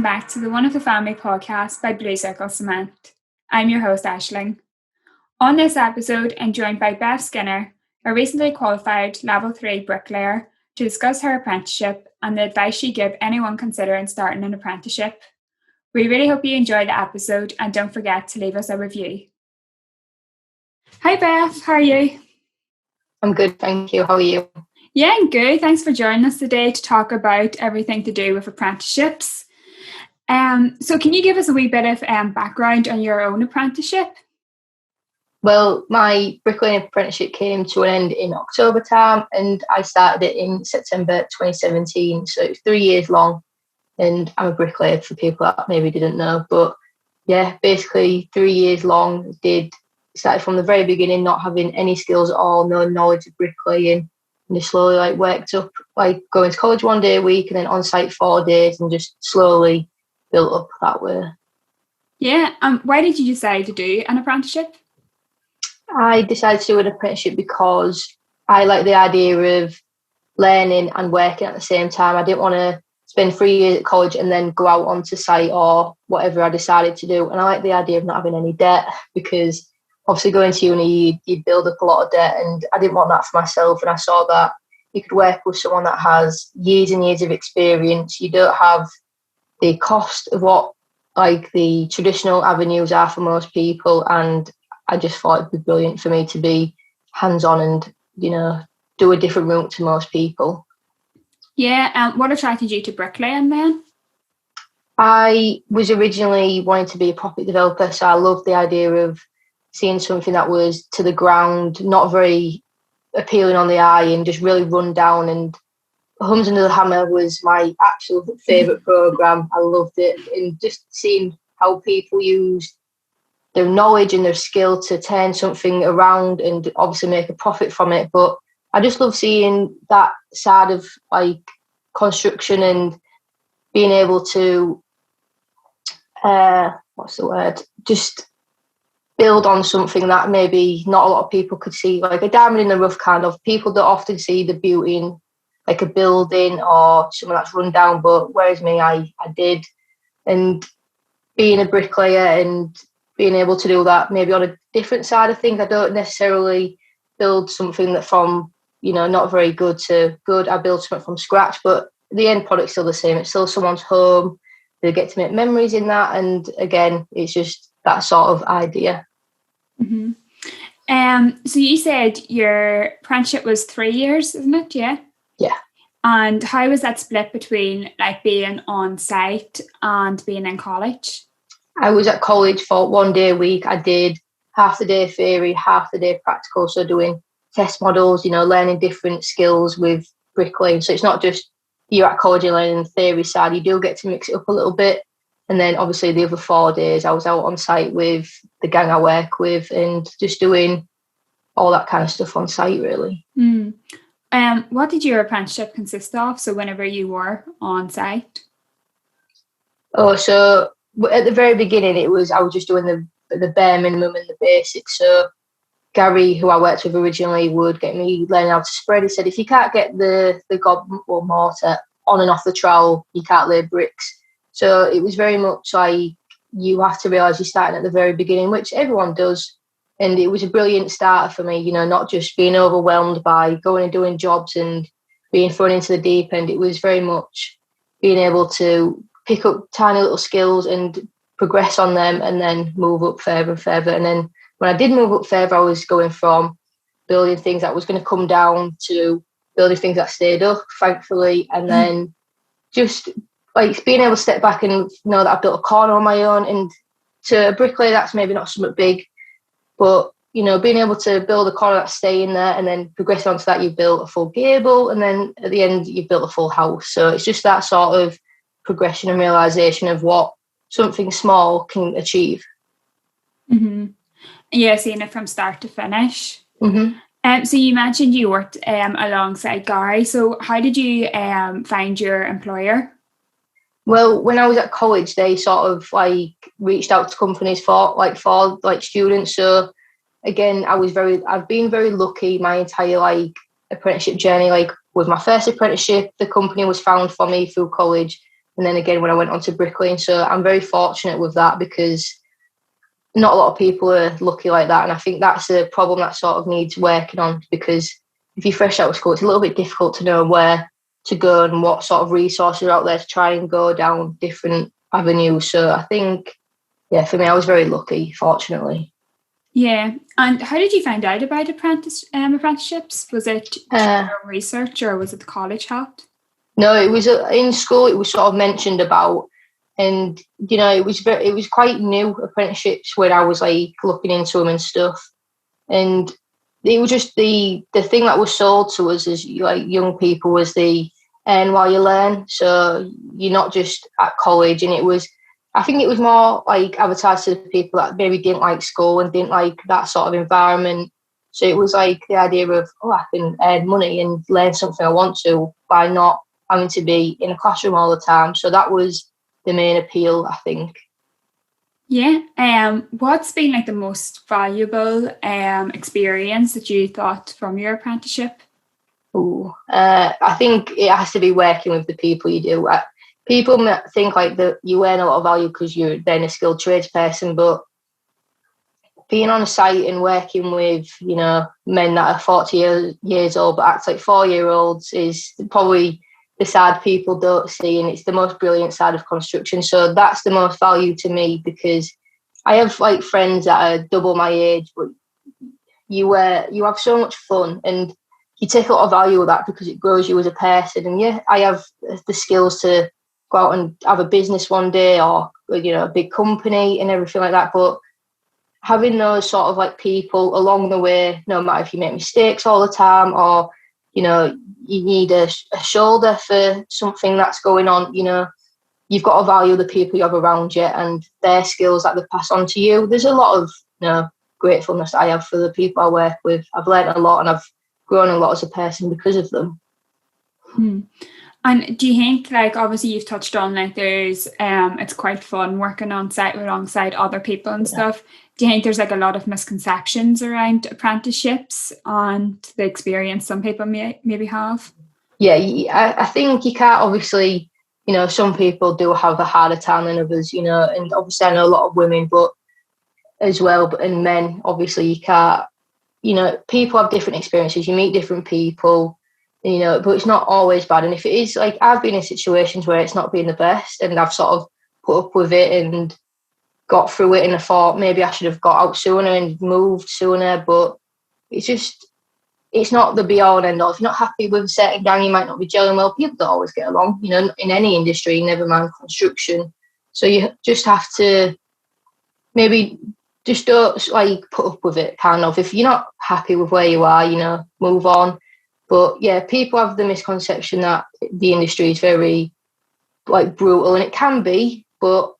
back to the One of the Family podcast by Blue Circle Cement. I'm your host, Aisling. On this episode, I'm joined by Beth Skinner, a recently qualified Level 3 bricklayer, to discuss her apprenticeship and the advice she gives anyone considering starting an apprenticeship. We really hope you enjoy the episode and don't forget to leave us a review. Hi Beth, how are you? I'm good, thank you. How are you? Yeah, I'm good. Thanks for joining us today to talk about everything to do with apprenticeships. So can you give us a wee bit of background on your own apprenticeship? Well, my bricklaying apprenticeship came to an end in October time and I started it in September 2017. So it's 3 years long and I'm a bricklayer for people that maybe didn't know. But yeah, basically 3 years long. Started from the very beginning, not having any skills at all, no knowledge of bricklaying. And just slowly worked up, going to college 1 day a week and then on site 4 days and just slowly built up that way. Yeah, why did you decide to do an apprenticeship? I decided to do an apprenticeship because I like the idea of learning and working at the same time. I didn't want to spend 3 years at college and then go out onto site or whatever I decided to do. And I like the idea of not having any debt because obviously going to uni, you build up a lot of debt and I didn't want that for myself. And I saw that you could work with someone that has years and years of experience. You don't have the cost of what the traditional avenues are for most people. And I just thought it'd be brilliant for me to be hands-on and, do a different route to most people. Yeah, what attracted you to bricklaying then? I was originally wanting to be a property developer, so I loved the idea of seeing something that was to the ground, not very appealing on the eye and just really run down. And Hums Under the Hammer was my actual favourite programme. I loved it. And just seeing how people use their knowledge and their skill to turn something around and obviously make a profit from it. But I just love seeing that side of construction and being able to, just build on something that maybe not a lot of people could see, like a diamond in the rough kind of. People don't often see the beauty in a building or something that's run down, but whereas me, I did. And being a bricklayer and being able to do that maybe on a different side of things, I don't necessarily build something that from, not very good to good. I build something from scratch, but the end product's still the same. It's still someone's home. They get to make memories in that. And again, it's just that sort of idea. Mm-hmm. So you said your apprenticeship was 3 years, isn't it? Yeah. Yeah. And how was that split between being on site and being in college? I was at college for 1 day a week. I did half the day theory, half the day practical. So doing test models, learning different skills with bricklaying. So it's not just you're at college and learning the theory side. You do get to mix it up a little bit. And then obviously the other 4 days I was out on site with the gang I work with and just doing all that kind of stuff on site, really. What did your apprenticeship consist of? So whenever you were on site? So at the very beginning, I was just doing the bare minimum and the basics. So Gary, who I worked with originally, would get me learning how to spread. He said, if you can't get the gob or mortar on and off the trowel, you can't lay bricks. So it was very much you have to realise you're starting at the very beginning, which everyone does. And it was a brilliant starter for me, not just being overwhelmed by going and doing jobs and being thrown into the deep end. It was very much being able to pick up tiny little skills and progress on them and then move up further and further. And then when I did move up further, I was going from building things that was going to come down to building things that stayed up, thankfully. And then just being able to step back and know that I've built a corner on my own. And to a bricklayer, that's maybe not something big, but being able to build a corner that's staying there and then progressing onto that, you've built a full gable, and then at the end, you've built a full house. So it's just that sort of progression and realisation of what something small can achieve. Mm-hmm. Yeah, seeing it from start to finish. Mm-hmm. So you mentioned you worked alongside Gary. So how did you find your employer? Well, when I was at college, they sort of reached out to companies for students. So again, I've been very lucky my entire apprenticeship journey. With my first apprenticeship, the company was found for me through college. and then again when I went on to bricklaying. So I'm very fortunate with that, because not a lot of people are lucky like that, and I think that's a problem that sort of needs working on, because if you're fresh out of school, it's a little bit difficult to know where to go and what sort of resources are out there to try and go down different avenues. So I think, yeah, for me, I was very lucky, fortunately. Yeah. And how did you find out about apprenticeships? Was it your research, or was it the college helped? No, it was in school. It was sort of mentioned about, and it was quite new, apprenticeships, when I was like looking into them and stuff. And it was just the thing that was sold to us as like young people was the earn while you learn. So you're not just at college, and I think it was more like advertised to the people that maybe didn't like school and didn't like that sort of environment. So it was like the idea of, I can earn money and learn something I want to by not having to be in a classroom all the time. So that was the main appeal, I think. Yeah. What's been like the most valuable experience that you thought from your apprenticeship? I think it has to be working with the people you do. People think like that you earn a lot of value because you're then a skilled tradesperson, but being on a site and working with, men that are 40 years old but act like 4-year-olds is probably the side people don't see, and it's the most brilliant side of construction. So that's the most value to me, because I have like friends that are double my age, but you have so much fun and you take a lot of value of that because it grows you as a person. And yeah, I have the skills to go out and have a business one day, or a big company and everything like that. But having those sort of like people along the way, no matter if you make mistakes all the time, or you need a shoulder for something that's going on, you've got to value the people you have around you and their skills that they pass on to you. There's a lot of gratefulness I have for the people I work with. I've learned a lot and I've grown a lot as a person because of them. And do you think, like, obviously you've touched on like there's it's quite fun working on site alongside other people and stuff. Do you think there's like a lot of misconceptions around apprenticeships and the experience some people maybe have? Yeah, I think you can't, obviously, some people do have a harder time than others, and obviously I know a lot of women, but as well, and men, obviously you can't, people have different experiences, you meet different people, but it's not always bad. And if it is, like, I've been in situations where it's not been the best and I've sort of put up with it and got through it, and I thought maybe I should have got out sooner and moved sooner, but it's not the be all and end all. If you're not happy with a certain gang, you might not be gelling well. People don't always get along, in any industry, never mind construction. So you just have to maybe just don't like put up with it, kind of. If you're not happy with where you are, move on. But yeah, people have the misconception that the industry is very like brutal, and it can be, but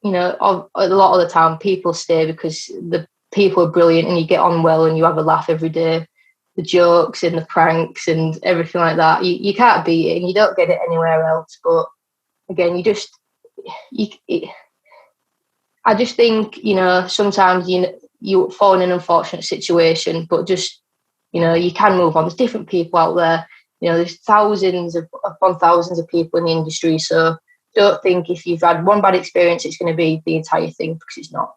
a lot of the time people stay because the people are brilliant and you get on well and you have a laugh every day. The jokes and the pranks and everything like that, you can't beat it, and you don't get it anywhere else. But again, I just think, sometimes you fall in an unfortunate situation, but just, you can move on. There's different people out there. There's thousands upon thousands of people in the industry. So don't think if you've had one bad experience, it's going to be the entire thing, because it's not.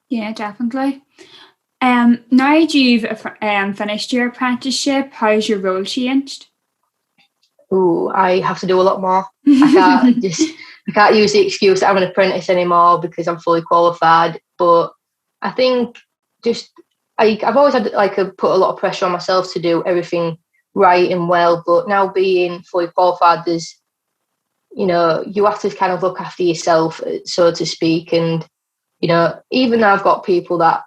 Yeah, definitely. Now that you've finished your apprenticeship, how's your role changed? I have to do a lot more. I can't use the excuse that I'm an apprentice anymore because I'm fully qualified. But I think I've always had put a lot of pressure on myself to do everything right and well. But now being fully qualified, there's, you have to kind of look after yourself, so to speak. And, even though I've got people that,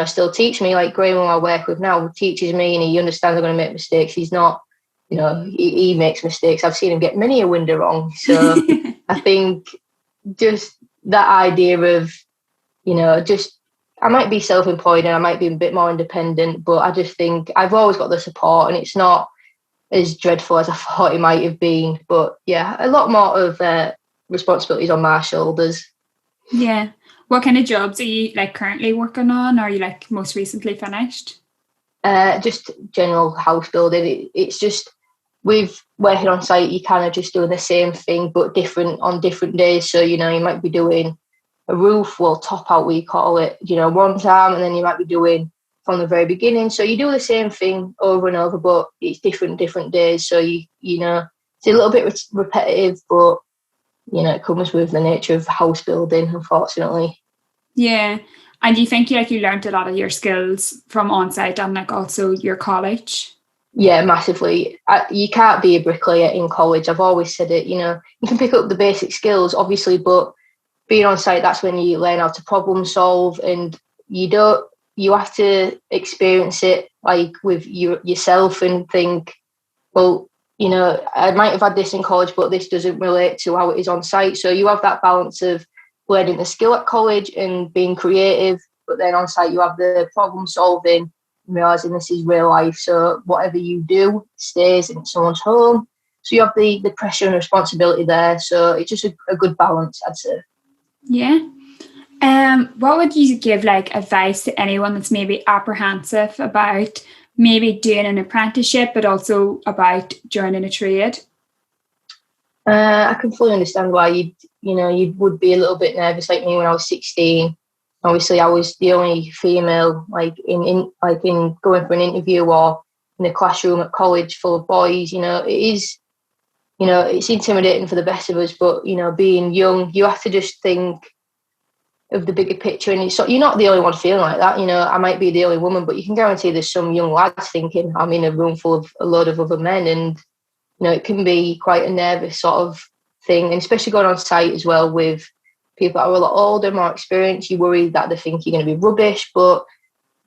still teach me, like Graham, who I work with now, teaches me and he understands I'm going to make mistakes. He's not, he makes mistakes. I've seen him get many a window wrong. So I think just that idea of, I might be self-employed and I might be a bit more independent, but I just think I've always got the support, and it's not as dreadful as I thought it might have been. But yeah, a lot more of responsibilities on my shoulders. Yeah. What kind of jobs are you like currently working on, or are you like most recently finished? Just general house building. It's just, with working on site, you kind of just doing the same thing but different on different days. So, you might be doing a roof, well, top out we call it, one time, and then you might be doing from the very beginning. So you do the same thing over and over, but it's different days. So it's a little bit repetitive, but it comes with the nature of house building, unfortunately. Yeah. And do you think you learned a lot of your skills from on-site and also your college? Yeah, massively. You can't be a bricklayer in college. I've always said it, you can pick up the basic skills, obviously, but being on site, that's when you learn how to problem solve, and you have to experience it with yourself and think, well, I might have had this in college, but this doesn't relate to how it is on site. So you have that balance of learning the skill at college and being creative, but then on site you have the problem solving, realizing this is real life. So whatever you do stays in someone's home. So you have the pressure and responsibility there. So it's just a good balance, I'd say. Yeah. What would you give advice to anyone that's maybe apprehensive about maybe doing an apprenticeship, but also about joining a trade? I can fully understand why you would be a little bit nervous, like me when I was 16. Obviously, I was the only female, in going for an interview or in a classroom at college full of boys. It is, it's intimidating for the best of us. But being young, you have to just think of the bigger picture, and you're not the only one feeling like that. I might be the only woman, but you can guarantee there's some young lads thinking I'm in a room full of a load of other men, and it can be quite a nervous sort of thing, and especially going on site as well with people that are a lot older, more experienced. You worry that they think you're going to be rubbish, but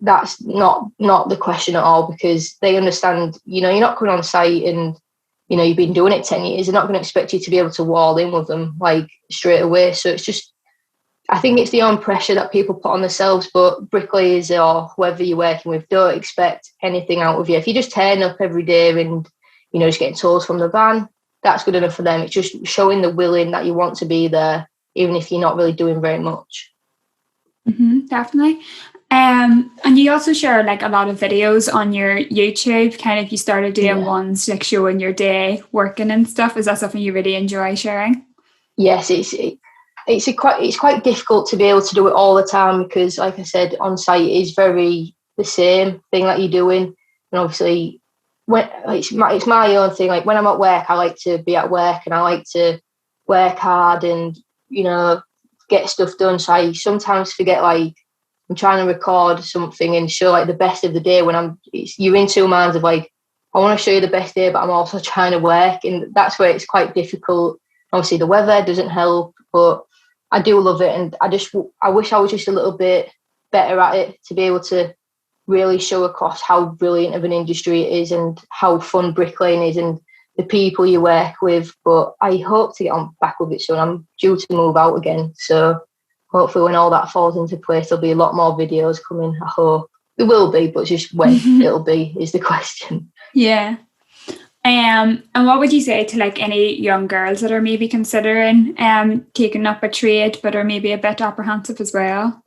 that's not the question at all, because they understand, you're not coming on site and, you've been doing it 10 years. They're not going to expect you to be able to wall in with them straight away. So it's just, I think it's the own pressure that people put on themselves, but bricklayers or whoever you're working with don't expect anything out of you. If you just turn up every day and, just getting tools from the van, that's good enough for them. It's just showing the willing that you want to be there, even if you're not really doing very much. Mm-hmm, definitely. And you also share a lot of videos on your YouTube. Kind of, you started doing ones showing your day working and stuff. Is that something you really enjoy sharing? Yes, it's quite difficult to be able to do it all the time, because, like I said, on site is very the same thing that you're doing, and obviously, when it's my own thing. When I'm at work, I like to be at work and I like to work hard and get stuff done. So I sometimes forget I'm trying to record something and show the best of the day when you're in two minds of I want to show you the best day, but I'm also trying to work, and that's where it's quite difficult. Obviously, the weather doesn't help, but I do love it, and I wish I was just a little bit better at it to be able to really show across how brilliant of an industry it is and how fun bricklaying is and the people you work with. But I hope to get on back with it soon. I'm due to move out again, so hopefully when all that falls into place, there'll be a lot more videos coming. I hope there will be, but just when it'll be is the question. Yeah. And what would you say to any young girls that are maybe considering taking up a trade but are maybe a bit apprehensive as well?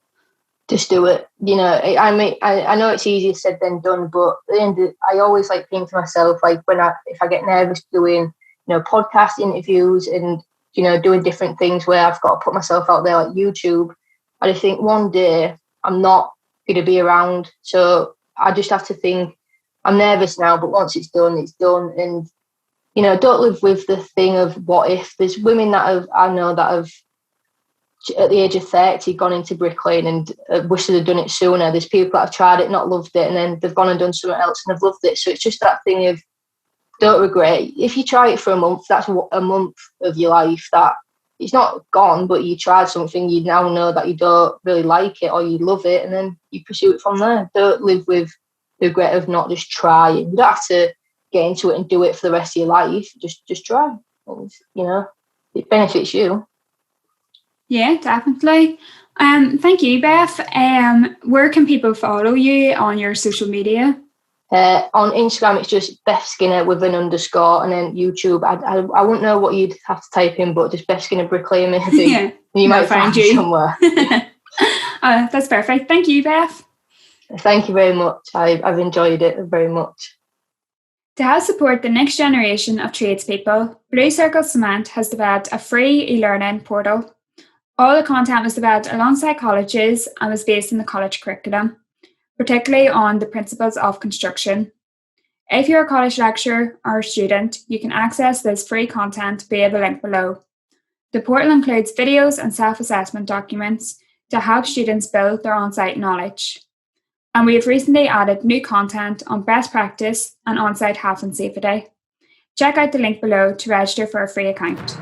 Just do it. I know it's easier said than done, but at the end I always think to myself, if I get nervous doing, podcast interviews and, doing different things where I've got to put myself out there like YouTube, I just think one day I'm not going to be around. So I just have to think I'm nervous now, but once it's done, it's done. And, don't live with the thing of what if. There's women I know that have, at the age of 30, gone into bricklaying and wish they'd done it sooner. There's people that have tried it, not loved it, and then they've gone and done something else and have loved it. So it's just that thing of don't regret. If you try it for a month, that's a month of your life that it's not gone, but you tried something, you now know that you don't really like it or you love it, and then you pursue it from there. Don't live with the regret of not just trying. You don't have to get into it and do it for the rest of your life. Just try. It benefits you. Yeah, definitely. Thank you, Beth. Where can people follow you on your social media? On Instagram, it's just Beth Skinner with an underscore, and then YouTube, I wouldn't know what you'd have to type in, but just Beth Skinner Bricklayer maybe. Yeah, you might find you somewhere. That's perfect. Thank you, Beth. Thank you very much. I've enjoyed it very much. To help support the next generation of tradespeople, Blue Circle Cement has developed a free e-learning portal. All the content was developed alongside colleges and was based on the college curriculum, particularly on the principles of construction. If you're a college lecturer or a student, you can access this free content via the link below. The portal includes videos and self-assessment documents to help students build their on-site knowledge. And we have recently added new content on best practice and on-site health and safety. Check out the link below to register for a free account.